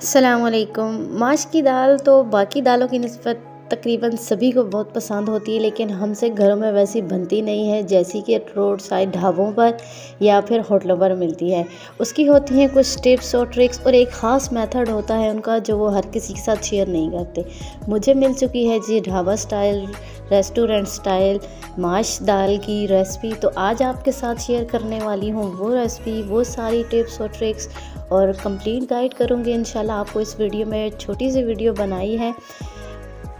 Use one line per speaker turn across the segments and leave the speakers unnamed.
अस्सलामुअलैकुम। माश की दाल तो बाकी दालों की निस्बत तकरीबन सभी को बहुत पसंद होती है, लेकिन हमसे घरों में वैसी बनती नहीं है जैसी कि रोड साइड ढाबों पर या फिर होटलों पर मिलती है। उसकी होती हैं कुछ टिप्स और ट्रिक्स और एक ख़ास मेथड होता है उनका जो वो हर किसी के साथ शेयर नहीं करते। मुझे मिल चुकी है जी ढाबा स्टाइल, रेस्टोरेंट स्टाइल माश दाल की रेसिपी। तो आज आपके साथ शेयर करने वाली हूँ वो रेसिपी, वो सारी टिप्स और ट्रिक्स और कंप्लीट गाइड करूँगी इंशाल्लाह। आपको इस वीडियो में छोटी सी वीडियो बनाई है,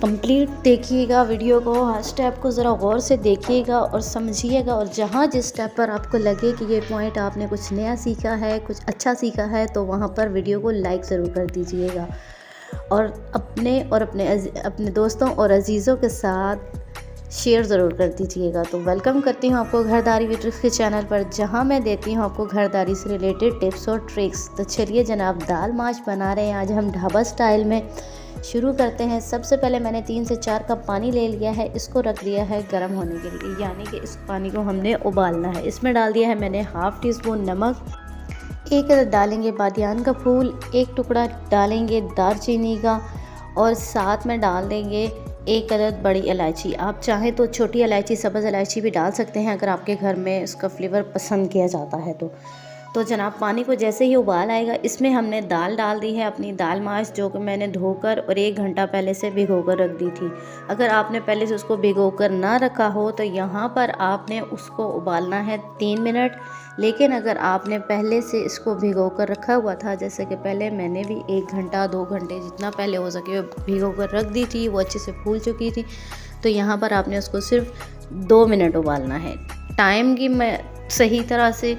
कंप्लीट देखिएगा वीडियो को, हर स्टेप को ज़रा गौर से देखिएगा और समझिएगा। और जहाँ जिस स्टेप पर आपको लगे कि ये पॉइंट आपने कुछ नया सीखा है, कुछ अच्छा सीखा है, तो वहाँ पर वीडियो को लाइक ज़रूर कर दीजिएगा और अपने दोस्तों और अजीज़ों के साथ शेयर ज़रूर कर दीजिएगा। तो वेलकम करती हूँ आपको घरदारी वीडियो के चैनल पर, जहाँ मैं देती हूँ आपको घरदारी से रिलेटेड टिप्स और ट्रिक्स। तो चलिए जनाब, दाल माश बना रहे हैं आज हम ढाबा स्टाइल में। शुरू करते हैं। सबसे पहले मैंने 3 से 4 कप पानी ले लिया है, इसको रख दिया है गर्म होने के लिए, यानी कि इस पानी को हमने उबालना है। इसमें डाल दिया है मैंने हाफ़ टी स्पून नमक, 1 अदद डालेंगे बादियान का फूल, 1 टुकड़ा डालेंगे दालचीनी का और साथ में डाल देंगे 1 अदद बड़ी इलायची। आप चाहें तो छोटी इलायची, सब्ज़ इलायची भी डाल सकते हैं अगर आपके घर में इसका फ्लेवर पसंद किया जाता है तो जनाब पानी को जैसे ही उबाल आएगा, इसमें हमने दाल डाल दी है, अपनी दाल माश, जो कि मैंने धोकर और 1 घंटा पहले से भिगोकर रख दी थी। अगर आपने पहले से उसको भिगोकर ना रखा हो तो यहाँ पर आपने उसको उबालना है 3 मिनट। लेकिन अगर आपने पहले से इसको भिगोकर रखा हुआ था, जैसे कि पहले मैंने भी 1 घंटा 2 घंटे जितना पहले हो सके भिगोकर रख दी थी, वो अच्छे से फूल चुकी थी, तो यहाँ पर आपने उसको सिर्फ 2 मिनट उबालना है। टाइम की मैं सही तरह से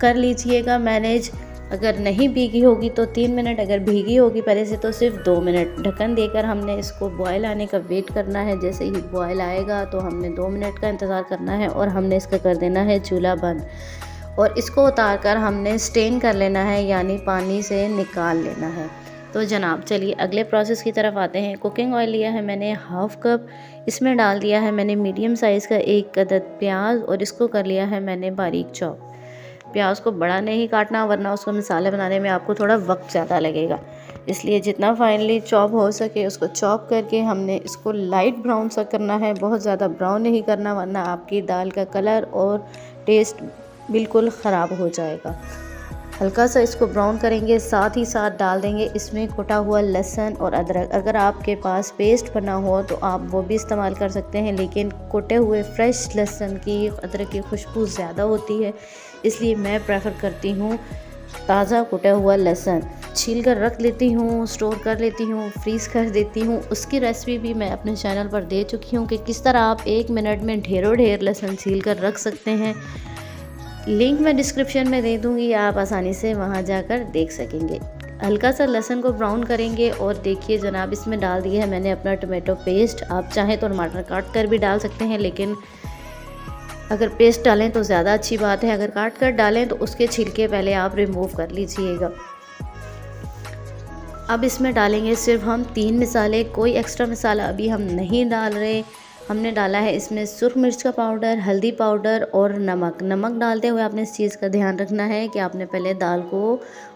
कर लीजिएगा मैनेज। अगर नहीं भीगी होगी तो 3 मिनट, अगर भीगी होगी पहले से तो सिर्फ 2 मिनट। ढक्कन देकर हमने इसको बॉयल आने का वेट करना है। जैसे ही बॉयल आएगा तो हमने 2 मिनट का इंतज़ार करना है और हमने इसका कर देना है चूल्हा बंद और इसको उतार कर हमने स्टेन कर लेना है, यानी पानी से निकाल लेना है। तो जनाब चलिए अगले प्रोसेस की तरफ आते हैं। कुकिंग ऑयल लिया है मैंने हाफ़ कप, इसमें डाल दिया है मैंने मीडियम साइज़ का 1 अदद प्याज और इसको कर लिया है मैंने बारीक चॉप। प्याज को बड़ा नहीं काटना, वरना उसको मसाले बनाने में आपको थोड़ा वक्त ज़्यादा लगेगा, इसलिए जितना फाइनली चॉप हो सके उसको चॉप करके हमने इसको लाइट ब्राउन सा करना है। बहुत ज़्यादा ब्राउन नहीं करना, वरना आपकी दाल का कलर और टेस्ट बिल्कुल ख़राब हो जाएगा। हल्का सा इसको ब्राउन करेंगे, साथ ही साथ डाल देंगे इसमें कुटा हुआ लहसुन और अदरक। अगर आपके पास पेस्ट बना हो तो आप वो भी इस्तेमाल कर सकते हैं, लेकिन कुटे हुए फ्रेश लहसुन की, अदरक की खुशबू ज़्यादा होती है, इसलिए मैं प्रेफर करती हूँ ताज़ा कुटा हुआ लहसुन। छील कर रख लेती हूँ, स्टोर कर लेती हूँ, फ्रीज़ कर देती हूँ। उसकी रेसिपी भी मैं अपने चैनल पर दे चुकी हूँ कि किस तरह आप 1 मिनट में ढेरों ढेर लहसुन छील कर रख सकते हैं। लिंक मैं डिस्क्रिप्शन में दे दूँगी, आप आसानी से वहाँ जाकर देख सकेंगे। हल्का सा लहसुन को ब्राउन करेंगे और देखिए जनाब, इसमें डाल दिया है मैंने अपना टमाटो पेस्ट। आप चाहें तो टमाटर काट कर भी डाल सकते हैं, लेकिन अगर पेस्ट डालें तो ज़्यादा अच्छी बात है। अगर काट कर डालें तो उसके छिलके पहले आप रिमूव कर लीजिएगा। अब इसमें डालेंगे सिर्फ हम 3 मसाले, कोई एक्स्ट्रा मसाला अभी हम नहीं डाल रहे। हमने डाला है इसमें सुर्ख मिर्च का पाउडर, हल्दी पाउडर और नमक। नमक डालते हुए आपने इस चीज़ का ध्यान रखना है कि आपने पहले दाल को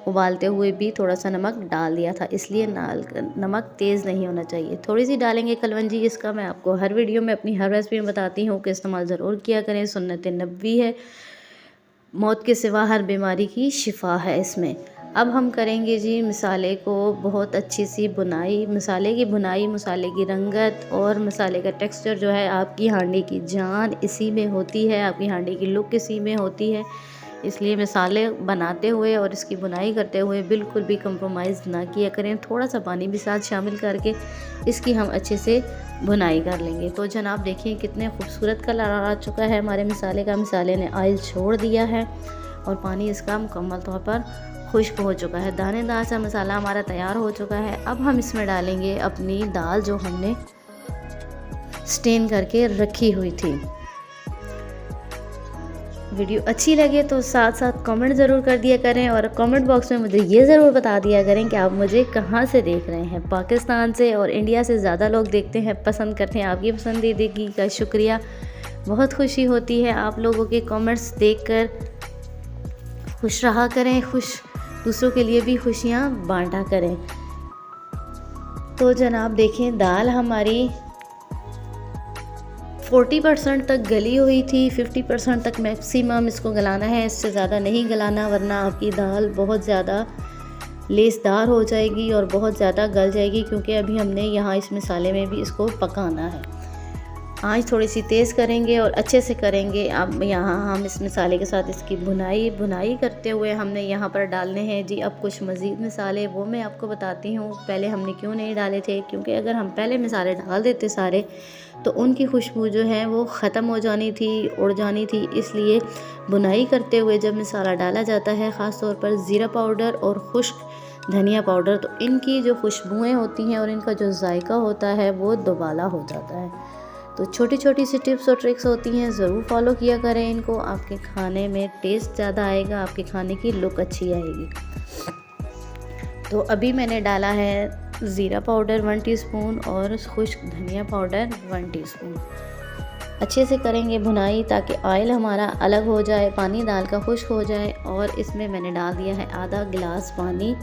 उबालते हुए भी थोड़ा सा नमक डाल दिया था, इसलिए नमक तेज़ नहीं होना चाहिए। थोड़ी सी डालेंगे कलवंजी, इसका मैं आपको हर वीडियो में अपनी हर रेसिपी में बताती हूँ कि इस्तेमाल ज़रूर किया करें, सुन्नत नबवी है, मौत के सिवा हर बीमारी की शिफा है इसमें। अब हम करेंगे जी मसाले को बहुत अच्छी सी बुनाई। मसाले की बुनाई, मसाले की रंगत और मसाले का टेक्सचर जो है, आपकी हांडी की जान इसी में होती है, आपकी हांडी की लुक इसी में होती है। इसलिए मसाले बनाते हुए और इसकी बुनाई करते हुए बिल्कुल भी कंप्रोमाइज़ ना किया करें। थोड़ा सा पानी भी साथ शामिल करके इसकी हम अच्छे से बुनाई कर लेंगे। तो जनाब देखिए कितने खूबसूरत कलर आ चुका है हमारे मसाले का। मसाले ने ऑयल छोड़ दिया है और पानी इसका मुकम्मल तौर पर खुश्क हो चुका है। दानेदार सा मसाला हमारा तैयार हो चुका है। अब हम इसमें डालेंगे अपनी दाल जो हमने स्टेन करके रखी हुई थी। वीडियो अच्छी लगे तो साथ साथ कमेंट ज़रूर कर दिया करें और कमेंट बॉक्स में मुझे ये ज़रूर बता दिया करें कि आप मुझे कहाँ से देख रहे हैं। पाकिस्तान से और इंडिया से ज़्यादा लोग देखते हैं, पसंद करते हैं। आपकी पसंदीदगी का शुक्रिया, बहुत खुशी होती है आप लोगों के कमेंट्स देखकर। खुश रहा करें, खुश दूसरों के लिए भी खुशियाँ बांटा करें। तो जनाब देखें, दाल हमारी 40% तक गली हुई थी, 50% तक मैक्सिमम इसको गलाना है, इससे ज़्यादा नहीं गलाना, वरना आपकी दाल बहुत ज़्यादा लेसदार हो जाएगी और बहुत ज़्यादा गल जाएगी, क्योंकि अभी हमने यहाँ इस मसाले में भी इसको पकाना है। आँच थोड़ी सी तेज़ करेंगे और अच्छे से करेंगे। अब यहाँ हम इस मसाले के साथ इसकी भुनाई करते हुए हमने यहाँ पर डालने हैं जी अब कुछ मज़ीद मसाले, वो मैं आपको बताती हूँ। पहले हमने क्यों नहीं डाले थे, क्योंकि अगर हम पहले मसाले डाल देते सारे तो उनकी खुशबू जो है वो ख़त्म हो जानी थी, उड़ जानी थी। इसलिए भुनाई करते हुए जब मसाला डाला जाता है, ख़ास तौर पर ज़ीरा पाउडर और खुश्क धनिया पाउडर, तो इनकी जो खुशबुएँ होती हैं और इनका जो जायका होता है वो दोबाला हो जाता है। तो छोटी छोटी सी टिप्स और ट्रिक्स होती हैं, ज़रूर फॉलो किया करें इनको। आपके खाने में टेस्ट ज़्यादा आएगा, आपके खाने की लुक अच्छी आएगी। तो अभी मैंने डाला है ज़ीरा पाउडर 1 टीस्पून और खुश्क धनिया पाउडर 1 टीस्पून। अच्छे से करेंगे भुनाई ताकि ऑयल हमारा अलग हो जाए, पानी दाल का खुश्क हो जाए। और इसमें मैंने डाल दिया है आधा गिलास पानी,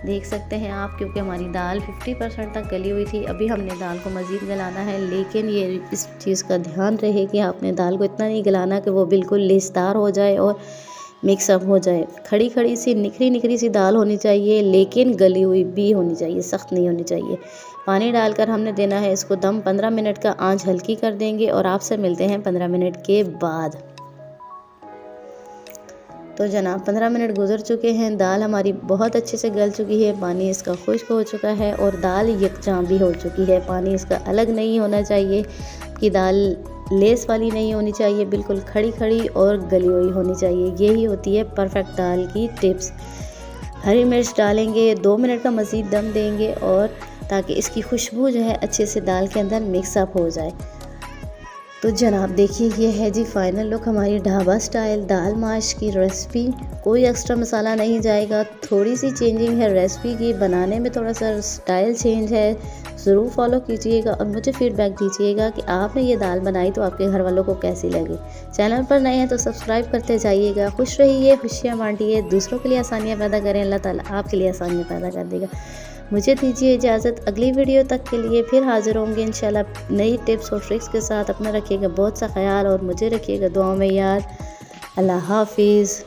देख सकते हैं आप, क्योंकि हमारी दाल 50% तक गली हुई थी। अभी हमने दाल को मज़ीद गलाना है, लेकिन ये इस चीज़ का ध्यान रहे कि आपने दाल को इतना नहीं गलाना कि वो बिल्कुल लेसदार हो जाए और मिक्सअप हो जाए। खड़ी खड़ी सी निखरी सी दाल होनी चाहिए, लेकिन गली हुई भी होनी चाहिए, सख्त नहीं होनी चाहिए। पानी डालकर हमने देना है इसको दम 15 मिनट का। आंच हल्की कर देंगे और आपसे मिलते हैं 15 मिनट के बाद। तो जनाब 15 मिनट गुजर चुके हैं, दाल हमारी बहुत अच्छे से गल चुकी है, पानी इसका खुश्क हो चुका है और दाल यकजां भी हो चुकी है। पानी इसका अलग नहीं होना चाहिए कि दाल लेस वाली नहीं होनी चाहिए, बिल्कुल खड़ी खड़ी और गली हुई होनी चाहिए। यही होती है परफेक्ट दाल की टिप्स। हरी मिर्च डालेंगे, 2 मिनट का मज़ीद दम देंगे और ताकि इसकी खुशबू जो है अच्छे से दाल के अंदर मिक्सअप हो जाए। तो जनाब देखिए, ये है जी फाइनल लुक हमारी ढाबा स्टाइल दाल माश की रेसिपी। कोई एक्स्ट्रा मसाला नहीं जाएगा, थोड़ी सी चेंजिंग है रेसिपी की, बनाने में थोड़ा सा स्टाइल चेंज है। ज़रूर फॉलो कीजिएगा और मुझे फीडबैक दीजिएगा कि आपने ये दाल बनाई तो आपके घर वालों को कैसी लगी। चैनल पर नए हैं तो सब्सक्राइब करते जाइएगा। खुश रहिए, खुशियाँ बांटिए, दूसरों के लिए आसानियाँ पैदा करें, अल्लाह ताला आपके लिए आसानियाँ पैदा कर देगा। मुझे दीजिए इजाज़त, अगली वीडियो तक के लिए फिर हाज़िर होंगे इंशाल्लाह नई टिप्स और ट्रिक्स के साथ। अपना रखिएगा बहुत सा ख्याल और मुझे रखिएगा दुआ में याद। अल्लाह हाफिज़।